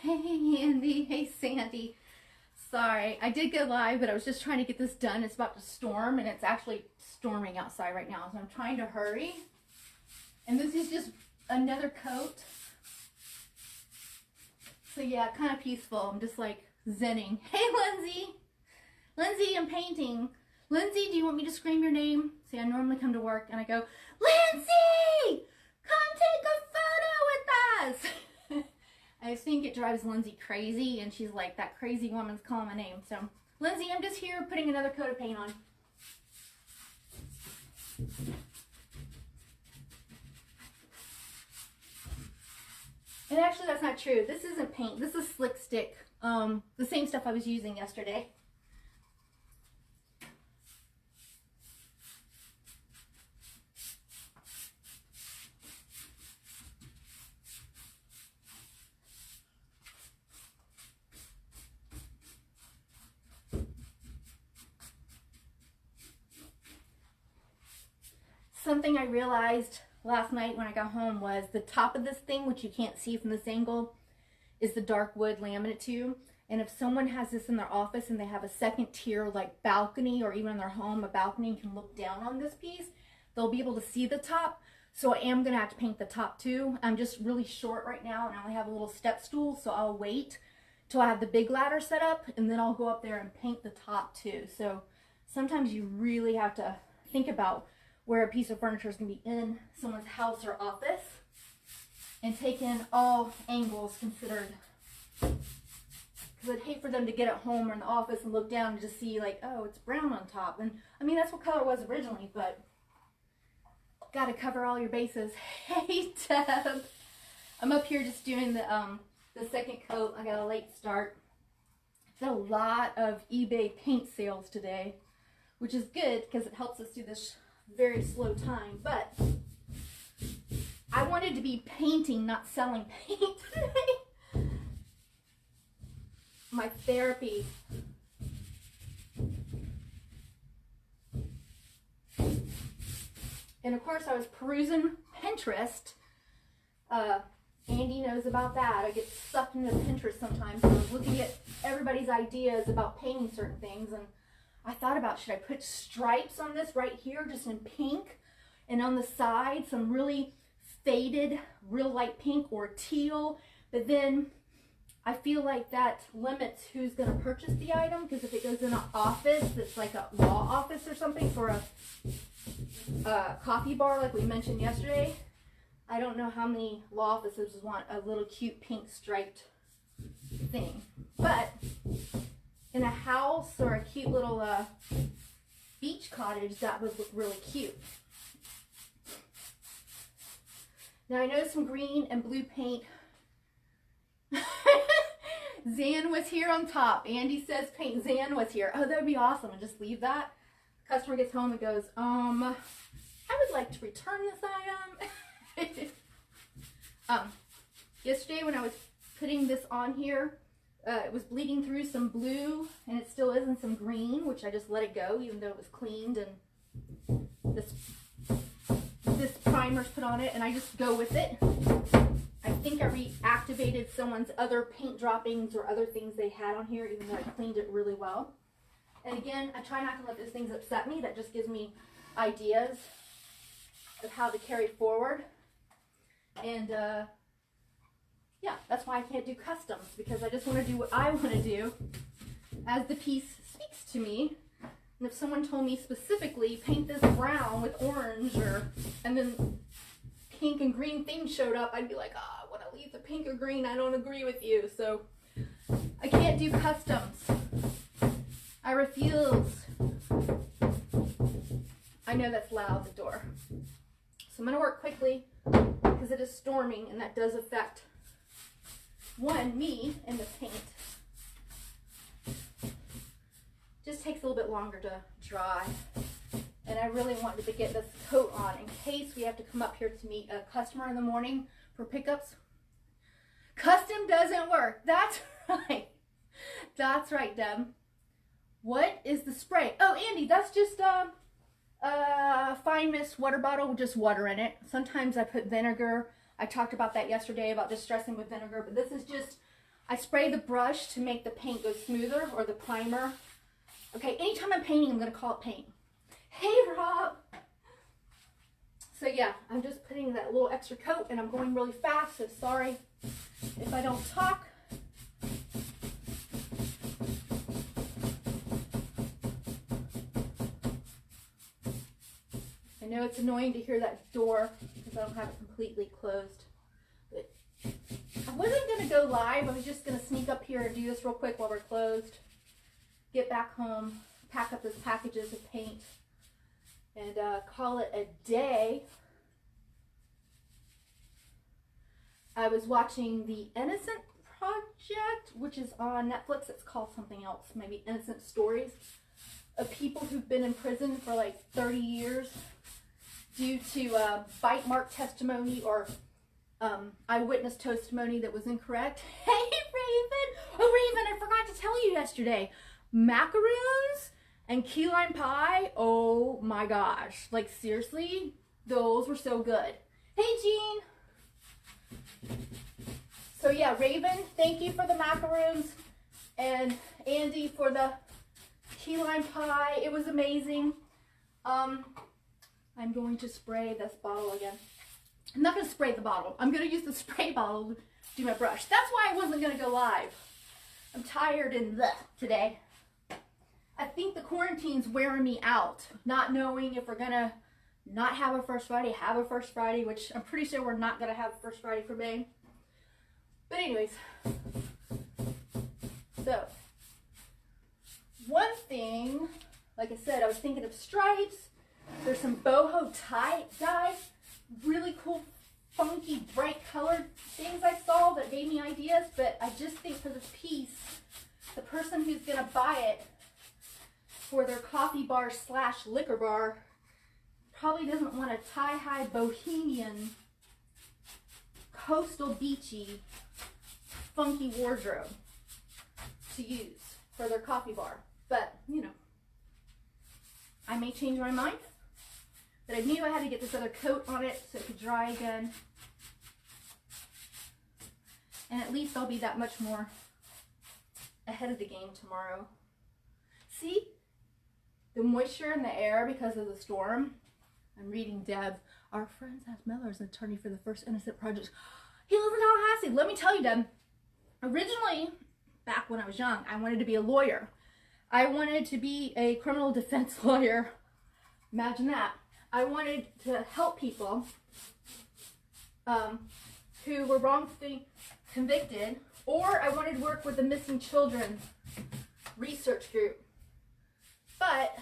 Hey Andy, hey Sandy. Sorry, I did go live, but I was just trying to get this done. It's about to storm, and it's actually storming outside right now, so I'm trying to hurry. And this is just another coat. So yeah, kind of peaceful. I'm just like zenning. Hey Lindsay! Lindsay, I'm painting. Lindsay, do you want me to scream your name? See, I normally come to work and I go, Lindsay! Come take a photo with us! I think it drives Lindsay crazy, and she's like, that crazy woman's calling my name. So, Lindsay, I'm just here putting another coat of paint on. And actually, that's not true. This isn't paint. This is slick stick. The same stuff I was using yesterday. Something I realized last night when I got home was the top of this thing, which you can't see from this angle, is the dark wood laminate tube. And if someone has this in their office and they have a second tier like balcony, or even in their home, a balcony and can look down on this piece, they'll be able to see the top. So I am gonna have to paint the top too. I'm just really short right now and I only have a little step stool, so I'll wait till I have the big ladder set up and then I'll go up there and paint the top too. So sometimes you really have to think about where a piece of furniture is going to be in someone's house or office and take in all angles considered. Because I'd hate for them to get at home or in the office and look down and just see like, oh, it's brown on top. And I mean, that's what color it was originally, but got to cover all your bases. Hey, Deb. I'm up here just doing the second coat. I got a late start. Did a lot of eBay paint sales today, which is good because it helps us do this very slow time, but I wanted to be painting, not selling paint today. My therapy. And of course I was perusing Pinterest. Andy knows about that. I get sucked into Pinterest sometimes. I was looking at everybody's ideas about painting certain things, and I thought about, should I put stripes on this right here, just in pink, and on the side some really faded, real light pink or teal, but then I feel like that limits who's going to purchase the item, because if it goes in an office that's like a law office or something for a coffee bar like we mentioned yesterday, I don't know how many law offices want a little cute pink striped thing, but in a house or a cute little beach cottage, that would look really cute. Now I know some green and blue paint. Zan was here on top. Andy says paint Zan was here. Oh, that would be awesome. And just leave that. The customer gets home and goes, I would like to return this item. Yesterday when I was putting this on here, it was bleeding through some blue, and it still is, and some green, which I just let it go, even though it was cleaned, and this primer's put on it, and I just go with it. I think I reactivated someone's other paint droppings or other things they had on here, even though I cleaned it really well. And again, I try not to let those things upset me. That just gives me ideas of how to carry forward. And yeah, that's why I can't do customs, because I just want to do what I want to do as the piece speaks to me. And if someone told me specifically, paint this brown with orange, and then pink and green things showed up, I'd be like, I want to leave the pink or green. I don't agree with you. So I can't do customs. I refuse. I know that's loud, the door. So I'm going to work quickly because it is storming, and that does affect me and the paint. Just takes a little bit longer to dry, and I really wanted to get this coat on in case we have to come up here to meet a customer in the morning for pickups. Custom doesn't work. That's right. That's right, Deb. What is the spray? Oh, Andy, that's just fine mist water bottle with just water in it. Sometimes I put vinegar. I talked about that yesterday, about distressing with vinegar, but this is just, I spray the brush to make the paint go smoother, or the primer. Okay, anytime I'm painting, I'm going to call it paint. Hey, Rob. So yeah, I'm just putting that little extra coat, and I'm going really fast, so sorry if I don't talk. I know it's annoying to hear that door because I don't have it completely closed. But I wasn't going to go live. I was just going to sneak up here and do this real quick while we're closed. Get back home, pack up those packages of paint, and call it a day. I was watching The Innocent Project, which is on Netflix. It's called something else, maybe Innocent Stories, of people who've been in prison for like 30 years due to bite mark testimony or eyewitness testimony that was incorrect. Hey, Raven! Oh, Raven, I forgot to tell you yesterday. Macaroons and key lime pie, oh my gosh. Like, seriously, those were so good. Hey, Jean! So yeah, Raven, thank you for the macaroons, and Andy for the key lime pie. It was amazing. I'm going to spray this bottle again. I'm not going to spray the bottle. I'm going to use the spray bottle to do my brush. That's why I wasn't going to go live. I'm tired and today. I think the quarantine's wearing me out, not knowing if we're going to not have a First Friday, have a First Friday, which I'm pretty sure we're not going to have First Friday for May. But anyways, so one thing, like I said, I was thinking of stripes. There's some boho tie-dye, really cool, funky, bright colored things I saw that gave me ideas, but I just think for this piece, the person who's going to buy it for their coffee bar / liquor bar probably doesn't want a tie-high bohemian, coastal beachy, funky wardrobe to use for their coffee bar. But, you know, I may change my mind. But I knew I had to get this other coat on it so it could dry again. And at least I'll be that much more ahead of the game tomorrow. See? The moisture in the air because of the storm. I'm reading Deb. Our friend Zach Miller is an attorney for the First Innocent Project. He lives in Tallahassee. Let me tell you, Deb. Originally, back when I was young, I wanted to be a lawyer. I wanted to be a criminal defense lawyer. Imagine that. I wanted to help people who were wrongfully convicted, or I wanted to work with the missing children research group. But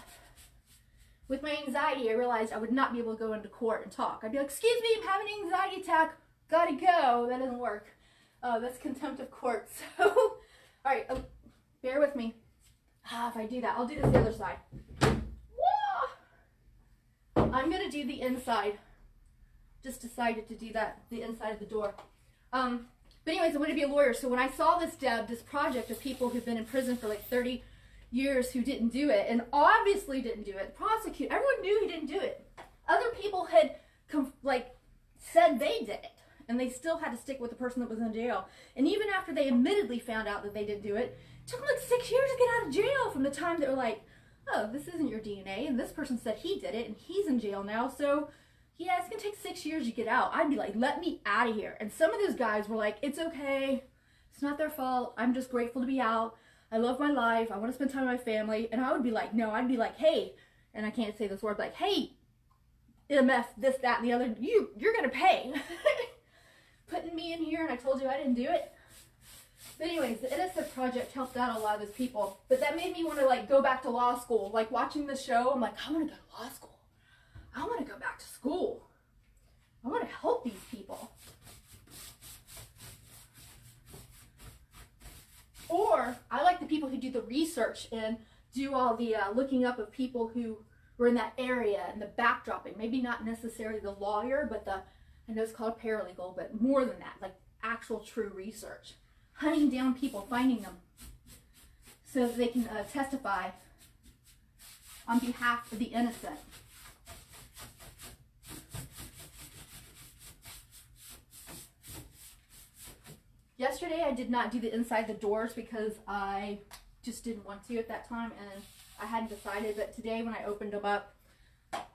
with my anxiety, I realized I would not be able to go into court and talk. I'd be like, excuse me, I'm having an anxiety attack. Gotta go. That doesn't work. That's contempt of court. So, all right, bear with me. If I do that, I'll do this the other side. Whoa! I'm going to do the inside. Just decided to do that, the inside of the door. But anyways, I want to be a lawyer. So when I saw this, Deb, this project of people who've been in prison for like 30 years who didn't do it, and obviously didn't do it. The prosecutor, everyone knew he didn't do it. Other people had said they did it, and they still had to stick with the person that was in jail. And even after they admittedly found out that they didn't do it, it took them like 6 years to get out of jail from the time they were like, oh, this isn't your DNA, and this person said he did it, and he's in jail now, so yeah, it's gonna take 6 years to get out. I'd be like, let me out of here. And some of those guys were like, it's okay, it's not their fault, I'm just grateful to be out, I love my life, I want to spend time with my family. And I would be like, no, I'd be like, hey, and I can't say this word, like, hey, MF, this, that, and the other, you're gonna pay. Putting me in here, and I told you I didn't do it. But anyways, the Innocent Project helped out a lot of those people. But that made me want to like go back to law school. Like watching the show, I'm like, I want to go to law school. I want to go back to school. I want to help these people. Or I like the people who do the research and do all the looking up of people who were in that area and the backdropping. Maybe not necessarily the lawyer, but I know it's called paralegal, but more than that, like actual true research. Hunting down people, finding them, so that they can testify on behalf of the innocent. Yesterday I did not do the inside the doors because I just didn't want to at that time, and I hadn't decided. But today when I opened them up,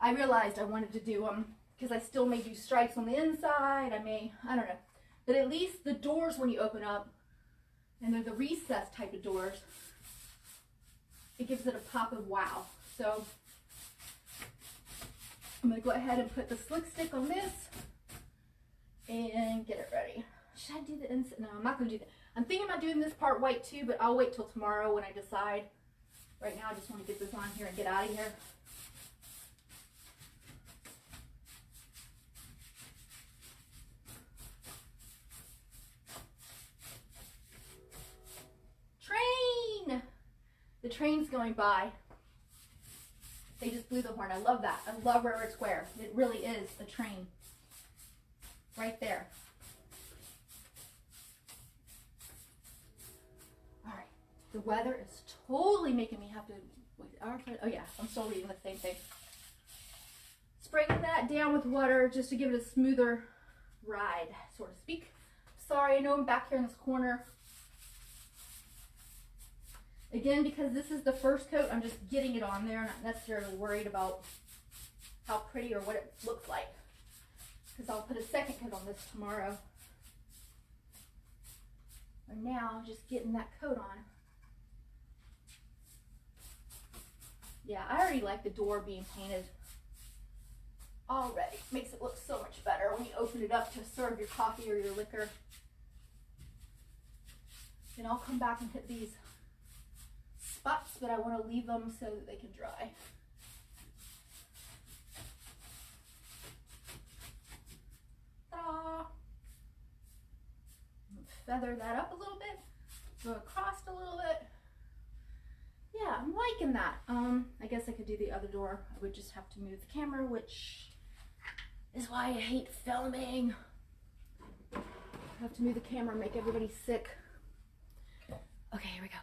I realized I wanted to do them because I still may do stripes on the inside. I don't know. But at least the doors when you open up, and they're the recessed type of doors, it gives it a pop of wow. So I'm going to go ahead and put the slick stick on this and get it ready. Should I do the inside? No, I'm not going to do that. I'm thinking about doing this part white too, but I'll wait till tomorrow when I decide. Right now I just want to get this on here and get out of here. Train! The train's going by. They just blew the horn. I love that. I love Railroad Square. It really is a train. Right there. Alright. The weather is totally making me have to... Wait, oh yeah, I'm still reading the same thing. Spraying that down with water just to give it a smoother ride, so to speak. Sorry, I know I'm back here in this corner. Again, because this is the first coat, I'm just getting it on there. I'm not necessarily worried about how pretty or what it looks like, because I'll put a second coat on this tomorrow. For now, just getting that coat on. Yeah, I already like the door being painted already. Makes it look so much better when you open it up to serve your coffee or your liquor. Then I'll come back and hit these spots, but I want to leave them so that they can dry. Ta-da! Feather that up a little bit, go across a little bit. Yeah, I'm liking that. I guess I could do the other door. I would just have to move the camera, which is why I hate filming. I have to move the camera and make everybody sick. Okay, here we go.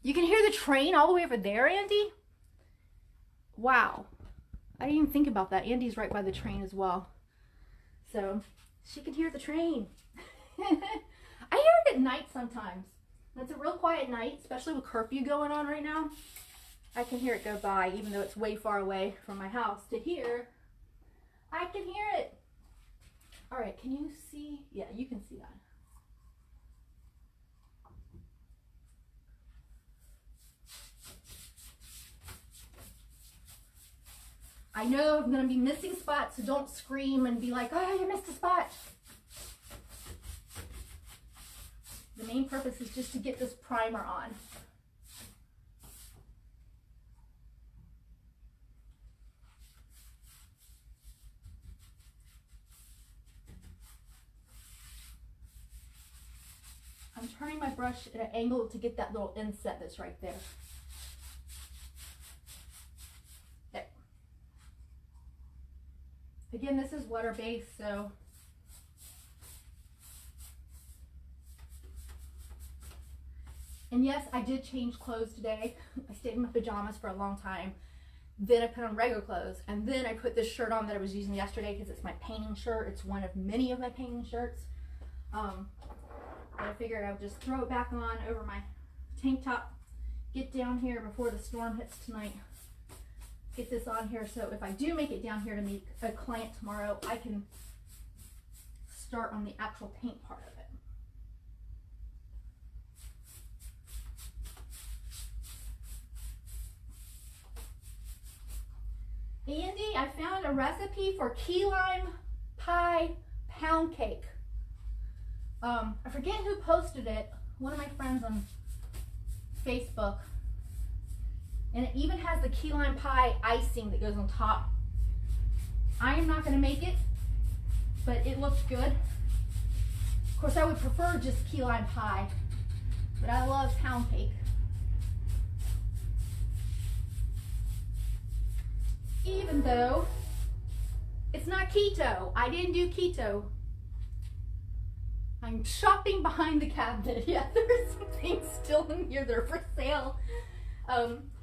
You can hear the train all the way over there, Andy? Wow. I didn't even think about that. Andy's right by the train as well. So, she can hear the train. I hear it at night sometimes. When it's a real quiet night, especially with curfew going on right now. I can hear it go by, even though it's way far away from my house. To here, I can hear it. Alright, can you see? Yeah, you can see that. I know I'm going to be missing spots, so don't scream and be like, oh, you missed a spot. The main purpose is just to get this primer on. I'm turning my brush at an angle to get that little inset that's right there. There. Again, this is water-based, so and yes, I did change clothes today. I stayed in my pajamas for a long time. Then I put on regular clothes, and then I put this shirt on that I was using yesterday because it's my painting shirt. It's one of many of my painting shirts. But I figured I would just throw it back on over my tank top, get down here before the storm hits tonight, get this on here so if I do make it down here to meet a client tomorrow, I can start on the actual paint part of it. Andy, I found a recipe for key lime pie pound cake. I forget who posted it, one of my friends on Facebook, and it even has the key lime pie icing that goes on top. I am not going to make it, but it looks good. Of course, I would prefer just key lime pie, but I love pound cake. Even though it's not keto. I didn't do keto. I'm shopping behind the cabinet. Yeah, there's some things still in here that are for sale.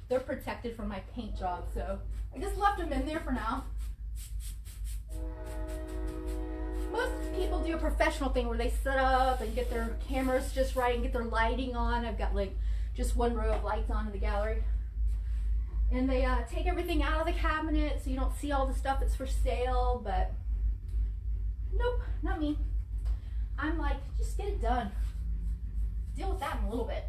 They're protected from my paint job, so I just left them in there for now. Most people do a professional thing where they set up and get their cameras just right and get their lighting on. I've got like just one row of lights on in the gallery. And they take everything out of the cabinet so you don't see all the stuff that's for sale, but nope, not me. I'm like, just get it done. Deal with that in a little bit.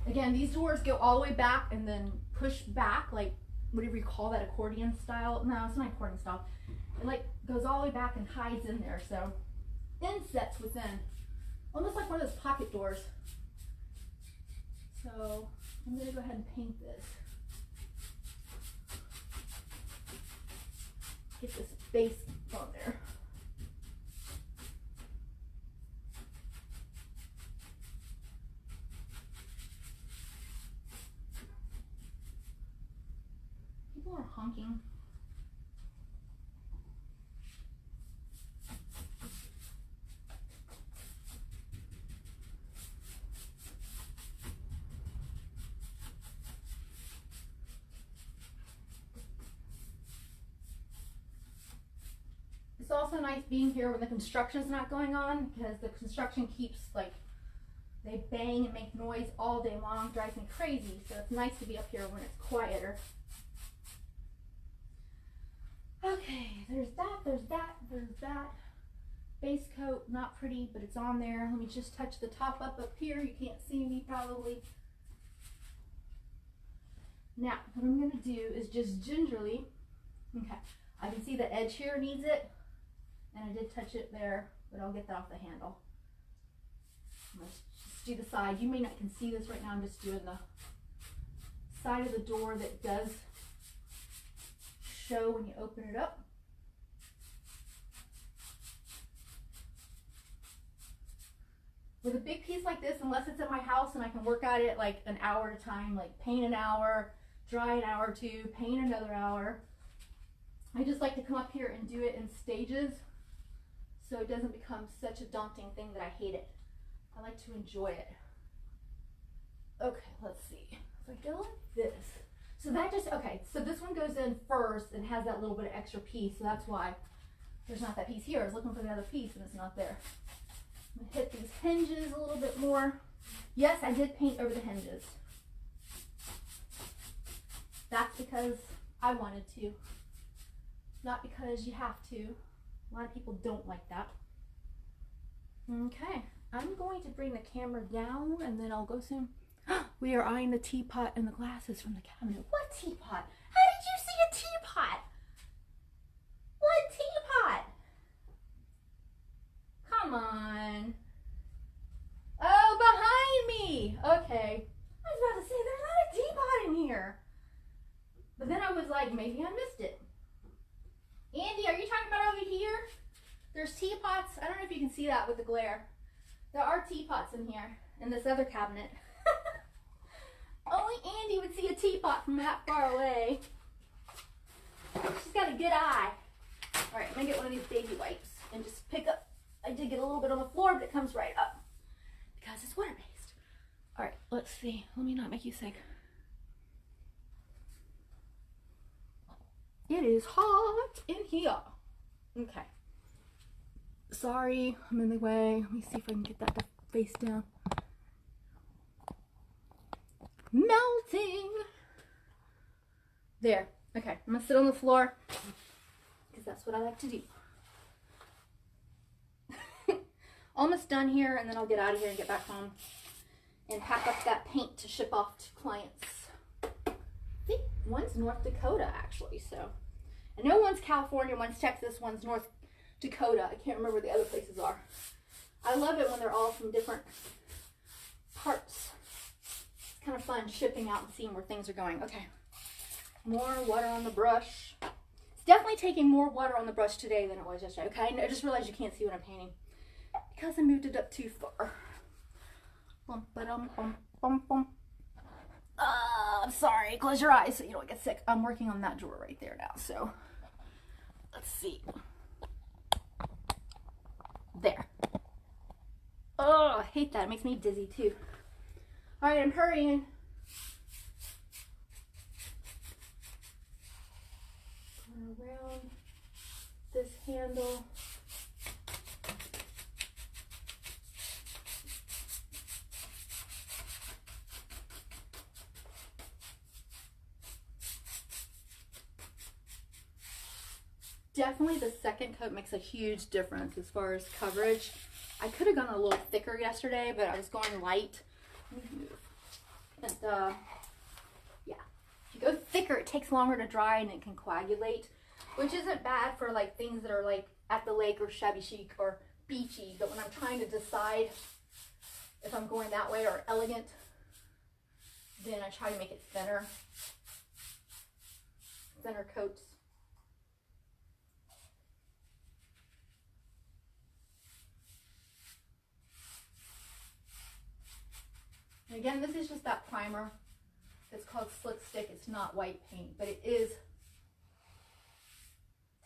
Again, these doors go all the way back and then push back, like whatever you call that, accordion style. No, it's not accordion style. It like goes all the way back and hides in there, so insets within. Almost like one of those pocket doors. So I'm gonna go ahead and paint this. Get this base on there. People are honking. It's also nice being here when the construction's not going on, because the construction keeps, like, they bang and make noise all day long, drives me crazy. So it's nice to be up here when it's quieter. Okay, there's that, there's that, there's that. Base coat, not pretty, but it's on there. Let me just touch the top up here. You can't see me probably. Now, what I'm gonna do is just gingerly, okay, I can see the edge here needs it. And I did touch it there, but I'll get that off the handle. Let's just do the side. You may not can see this right now. I'm just doing the side of the door that does show when you open it up. With a big piece like this, unless it's at my house and I can work at it like an hour at a time, like paint an hour, dry an hour or two, paint another hour. I just like to come up here and do it in stages, so it doesn't become such a daunting thing that I hate it. I like to enjoy it. Okay, let's see. If I go like this. So that just, okay, so this one goes in first and has that little bit of extra piece, so that's why there's not that piece here. I was looking for the other piece and it's not there. I'm gonna hit these hinges a little bit more. Yes, I did paint over the hinges. That's because I wanted to. Not because you have to. A lot of people don't like that. Okay, I'm going to bring the camera down and then I'll go soon. We are eyeing the teapot and the glasses from the cabinet. What teapot? How did you see a teapot? What teapot? Come on. Oh, behind me. Okay. I was about to say, there's not a teapot in here. But then I was like, maybe I missed it. Andy, are you talking about over here? There's teapots. I don't know if you can see that with the glare. There are teapots in here, in this other cabinet. Only Andy would see a teapot from that far away. She's got a good eye. All right, I'm gonna get one of these baby wipes and just pick up. I did get a little bit on the floor, but it comes right up because it's water-based. All right, let's see. Let me not make you sick. It is hot in here. Okay. Sorry, I'm in the way. Let me see if I can get that face down. Melting. There. Okay, I'm gonna sit on the floor because that's what I like to do. Almost done here, and then I'll get out of here and get back home and pack up that paint to ship off to clients. I think one's North Dakota, actually, so. I know one's California, one's Texas, one's North Dakota. I can't remember where the other places are. I love it when they're all from different parts. It's kind of fun shipping out and seeing where things are going. Okay, more water on the brush. It's definitely taking more water on the brush today than it was yesterday. Okay, I just realized you can't see what I'm painting because I moved it up too far. I'm sorry, close your eyes so you don't get sick. I'm working on that drawer right there now, so let's see. There. Oh, I hate that. It makes me dizzy too. All right, I'm hurrying. Going around this handle. Definitely the second coat makes a huge difference as far as coverage. I could have gone a little thicker yesterday, but I was going light. Let me move. And yeah, if you go thicker, it takes longer to dry and it can coagulate, which isn't bad for like things that are like at the lake or shabby chic or beachy. But when I'm trying to decide if I'm going that way or elegant, then I try to make it thinner coats. And again, this is just that primer. It's called Slick Stick. It's not white paint, but it is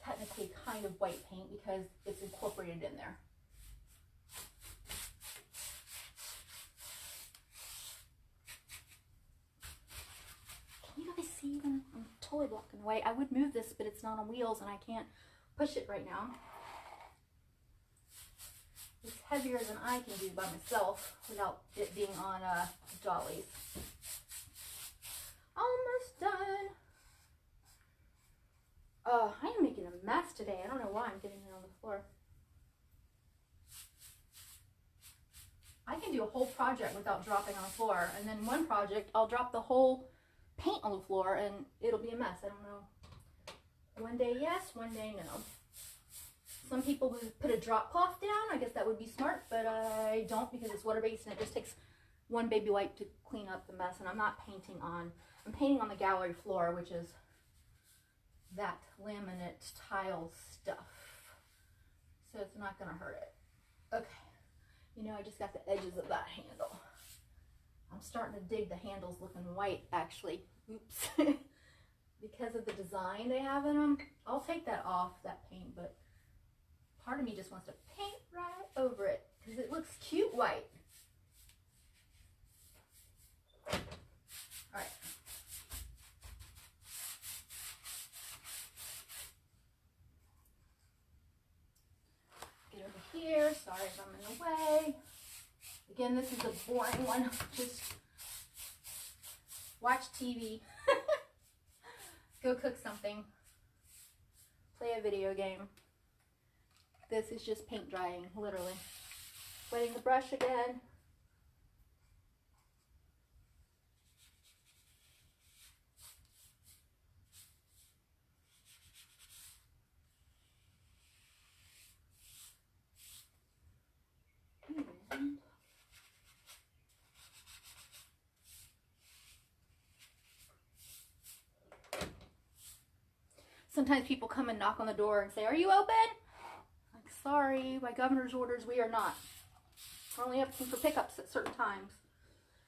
technically kind of white paint because it's incorporated in there. Can you guys see them? I'm totally blocking the way. I would move this, but it's not on wheels and I can't push it right now. It's heavier than I can do by myself without it being on dollies. Almost done. Oh, I am making a mess today. I don't know why I'm getting it on the floor. I can do a whole project without dropping on the floor. And then one project, I'll drop the whole paint on the floor and it'll be a mess. I don't know. One day yes, one day no. Some people would put a drop cloth down. I guess that would be smart, but I don't because it's water-based and it just takes one baby wipe to clean up the mess. And I'm not painting on, I'm painting on the gallery floor, which is that laminate tile stuff. So it's not gonna hurt it. Okay, you know, I just got the edges of that handle. I'm starting to dig the handles looking white, actually. Oops. Because of the design they have in them. I'll take that off, that paint, but part of me just wants to paint right over it because it looks cute white. All right. Get over here. Sorry if I'm in the way. Again, this is a boring one. Just watch TV. Go cook something. Play a video game. This is just paint drying, literally. Wetting the brush again. And sometimes people come and knock on the door and say, "Are you open?" Like, sorry, by governor's orders, we are not. We're only open for pickups at certain times.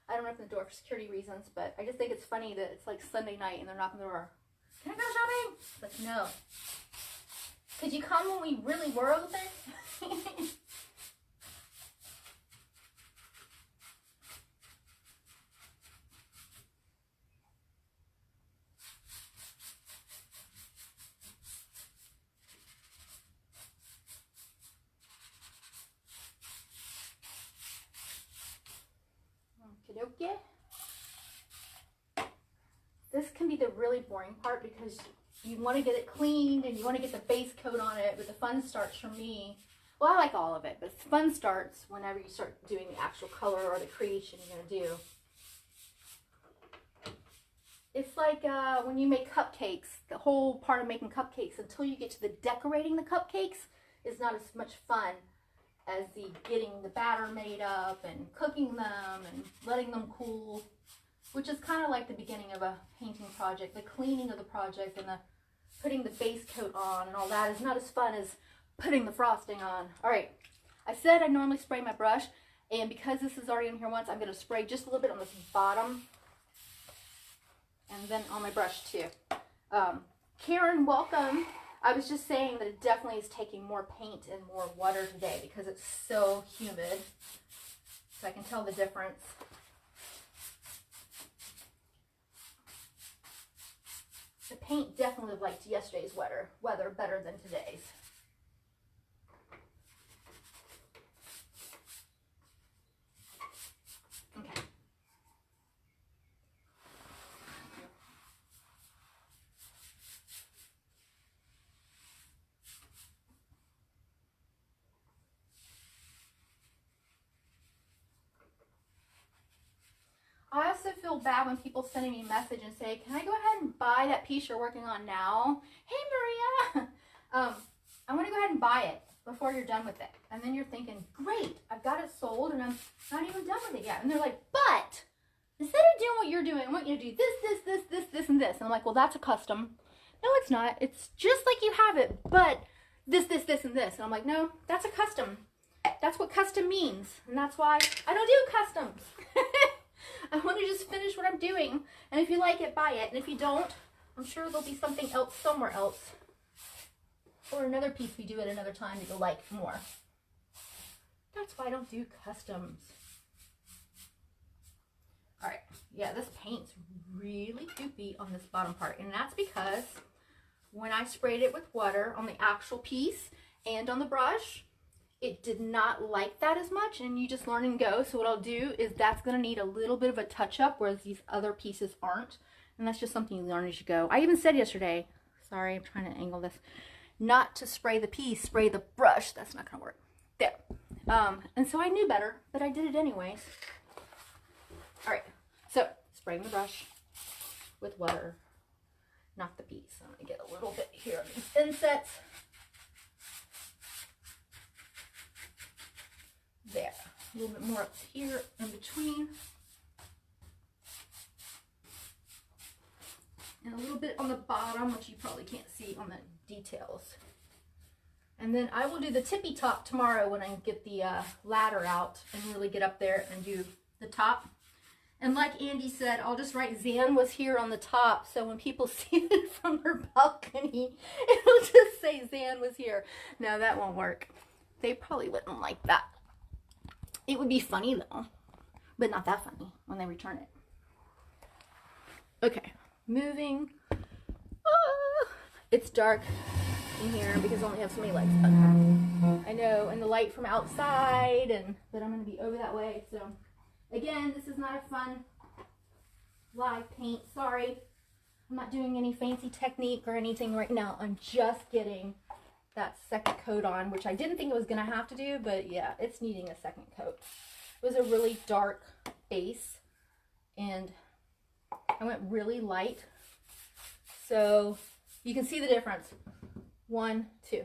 I don't open the door for security reasons, but I just think it's funny that it's like Sunday night and they're knocking the door. Can I go shopping? It's like, no. Could you come when we really were open? Okay. This can be the really boring part because you want to get it cleaned and you want to get the base coat on it, but the fun starts for me. Well, I like all of it, but the fun starts whenever you start doing the actual color or the creation you're going to do. It's like when you make cupcakes, the whole part of making cupcakes until you get to the decorating the cupcakes is not as much fun as the getting the batter made up and cooking them and letting them cool, which is kind of like the beginning of a painting project. The cleaning of the project and the putting the base coat on and all that is not as fun as putting the frosting on. All right, I said I normally spray my brush, and because this is already in here once, I'm going to spray just a little bit on this bottom and then on my brush too. Karen, welcome. I was just saying that it definitely is taking more paint and more water today because it's so humid. So I can tell the difference. The paint definitely liked yesterday's weather better than today's. Okay. I also feel bad when people sending me a message and say, can I go ahead and buy that piece you're working on now? Hey, Maria, I want to go ahead and buy it before you're done with it. And then you're thinking, great, I've got it sold and I'm not even done with it yet. And they're like, but instead of doing what you're doing, I want you to do this, and this. And I'm like, well, that's a custom. No, it's not. It's just like you have it, but this, and this. And I'm like, no, that's a custom. That's what custom means. And that's why I don't do customs. I want to just finish what I'm doing. And if you like it, buy it. And if you don't, I'm sure there'll be something else somewhere else. Or another piece we do at another time that you'll like more. That's why I don't do customs. Alright, yeah, this paint's really goopy on this bottom part. And that's because when I sprayed it with water on the actual piece and on the brush, it did not like that as much, and you just learn and go. So what I'll do is that's going to need a little bit of a touch-up, whereas these other pieces aren't. And that's just something you learn as you go. I even said yesterday, sorry, I'm trying to angle this, not to spray the piece, spray the brush. That's not going to work. There. And so I knew better, but I did it anyways. All right, so spraying the brush with water, not the piece. I'm going to get a little bit here on these insets. There, a little bit more up here in between. And a little bit on the bottom, which you probably can't see on the details. And then I will do the tippy top tomorrow when I get the ladder out and really get up there and do the top. And like Andy said, I'll just write Zan was here on the top, so when people see it from their balcony, it'll just say Zan was here. No, that won't work. They probably wouldn't like that. It would be funny though, but not that funny when they return it. Okay, moving. It's dark in here because I only have so many lights. Okay. I know, and the light from outside, but I'm going to be over that way. So, again, this is not a fun live paint. Sorry, I'm not doing any fancy technique or anything right now. I'm just getting that second coat on, which I didn't think it was going to have to do, but yeah, it's needing a second coat. It was a really dark base, and I went really light, so you can see the difference. 1, 2.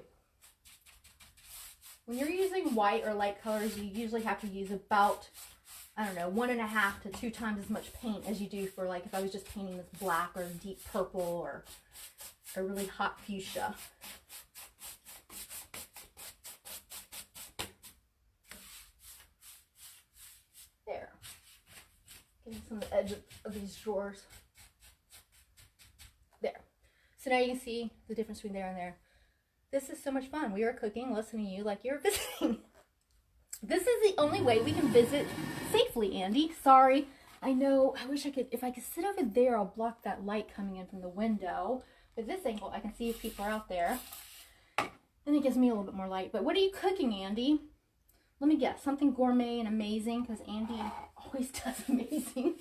When you're using white or light colors, you usually have to use about, I don't know, 1.5 to 2 times as much paint as you do for, like, if I was just painting this black or deep purple or a really hot fuchsia. There. Getting some of the edge of these drawers. There. So now you can see the difference between there and there. This is so much fun. We are cooking, listening to you like you're visiting. This is the only way we can visit safely, Andy. Sorry. I know. I wish I could. If I could sit over there, I'll block that light coming in from the window. But this angle, I can see if people are out there. And it gives me a little bit more light. But what are you cooking, Andy? Let me guess. Something gourmet and amazing, because Andy always does amazing.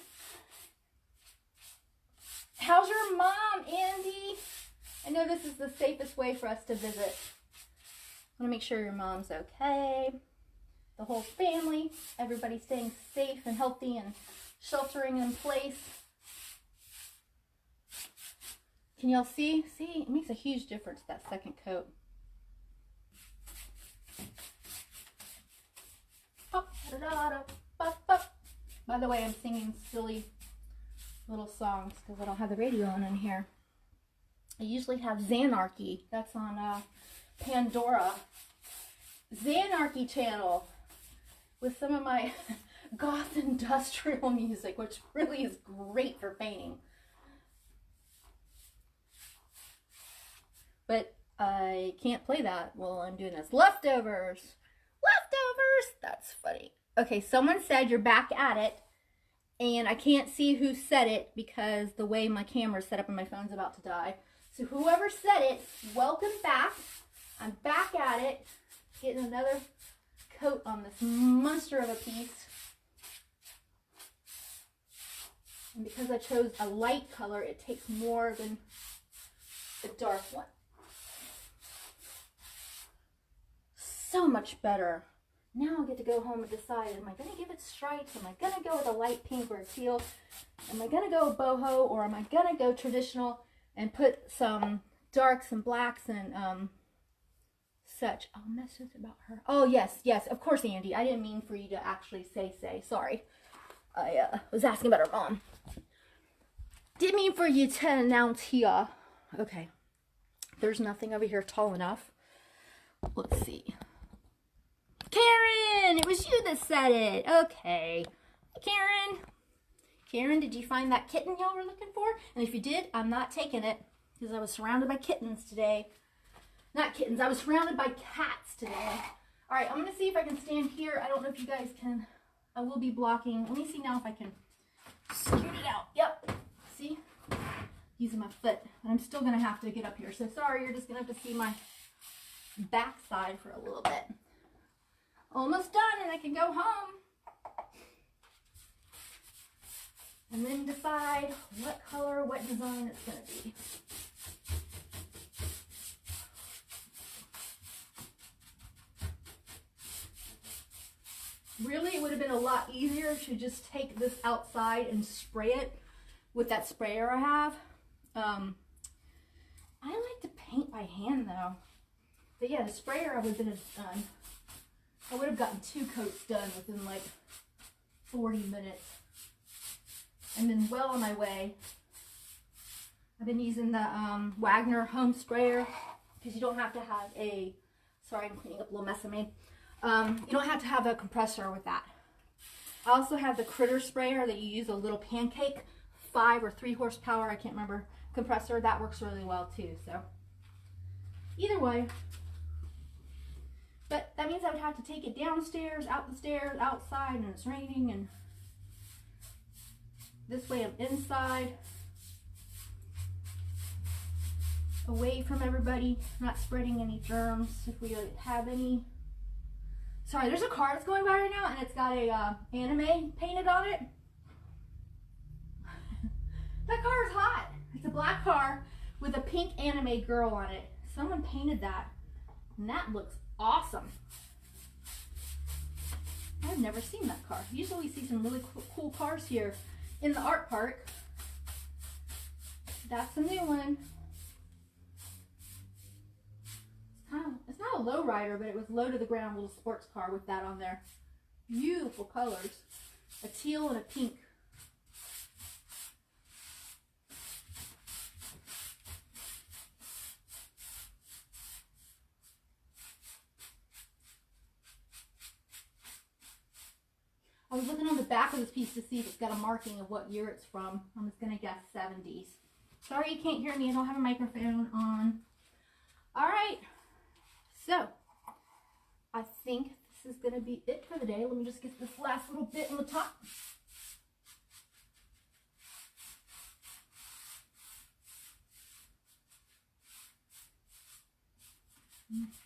How's your mom, Andy? I know this is the safest way for us to visit. I want to make sure your mom's okay. The whole family, everybody staying safe and healthy and sheltering in place. Can y'all see? See, it makes a huge difference, that second coat. By the way, I'm singing silly little songs because I don't have the radio on in here. I usually have Zanarchy. That's on Pandora. Zanarchy channel with some of my goth industrial music, which really is great for painting. But I can't play that while I'm doing this. Leftovers! Leftovers! That's funny. Okay, someone said you're back at it. And I can't see who said it because the way my camera's set up and my phone's about to die. So whoever said it, welcome back. I'm back at it, getting another coat on this monster of a piece. And because I chose a light color, it takes more than a dark one. So much better. Now I'll get to go home and decide, am I going to give it stripes? Am I going to go with a light pink or a teal? Am I going to go boho, or am I going to go traditional and put some darks and blacks and such? Oh, message about her. Oh, yes, of course, Andy. I didn't mean for you to actually say. Sorry. I was asking about her mom. Didn't mean for you to announce here. Okay. There's nothing over here tall enough. Let's see. Karen! It was you that said it. Okay. Karen. Karen, did you find that kitten y'all were looking for? And if you did, I'm not taking it because I was surrounded by kittens today. Not kittens. I was surrounded by cats today. All right, I'm going to see if I can stand here. I don't know if you guys can. I will be blocking. Let me see now if I can scoot it out. Yep. See? Using my foot. And I'm still going to have to get up here. So sorry, you're just going to have to see my backside for a little bit. Almost done, and I can go home. And then decide what color, what design it's going to be. Really, it would have been a lot easier to just take this outside and spray it with that sprayer I have. I like to paint by hand though. But yeah, the sprayer I would have done. I would have gotten 2 coats done within like 40 minutes. And been well on my way. I've been using the Wagner home sprayer because you don't have to have a, sorry, I'm cleaning up a little mess I made. You don't have to have a compressor with that. I also have the Critter sprayer that you use a little pancake 5 or 3 horsepower, I can't remember, compressor. That works really well too. So either way, but that means I would have to take it downstairs, out the stairs, outside, and it's raining, and this way I'm inside, away from everybody, not spreading any germs if we have any. Sorry, there's a car that's going by right now, and it's got a anime painted on it. That car is hot. It's a black car with a pink anime girl on it. Someone painted that, and that looks awesome. I've never seen that car. Usually we see some really cool cars here in the art park. That's a new one. It's not a low rider, but it was low to the ground little sports car with that on there. Beautiful colors. A teal and a pink. I was looking on the back of this piece to see if it's got a marking of what year it's from. I'm just going to guess 70s. Sorry you can't hear me. I don't have a microphone on. All right. So, I think this is going to be it for the day. Let me just get this last little bit on the top.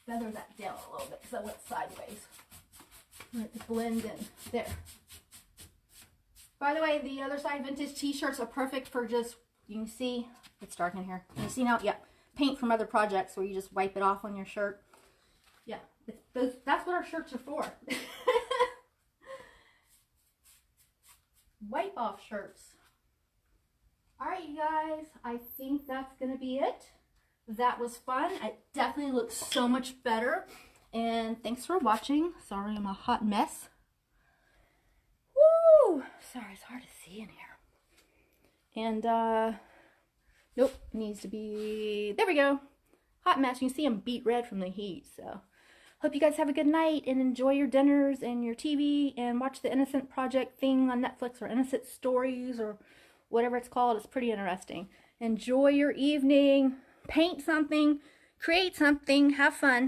Feather that down a little bit because I went sideways. Let it blend in. There. By the way, the other side vintage t-shirts are perfect for just, you can see, it's dark in here. You see now? Yeah. Paint from other projects where you just wipe it off on your shirt. Yeah. That's what our shirts are for. Wipe off shirts. Alright, you guys. I think that's going to be it. That was fun. It definitely looks so much better. And thanks for watching. Sorry, I'm a hot mess. Woo! Sorry, it's hard to see in here. And, nope, needs to be, there we go. Hot mess. You can see I'm beet red from the heat. So, hope you guys have a good night and enjoy your dinners and your TV and watch the Innocent Project thing on Netflix, or Innocent Stories, or whatever it's called. It's pretty interesting. Enjoy your evening. Paint something. Create something. Have fun.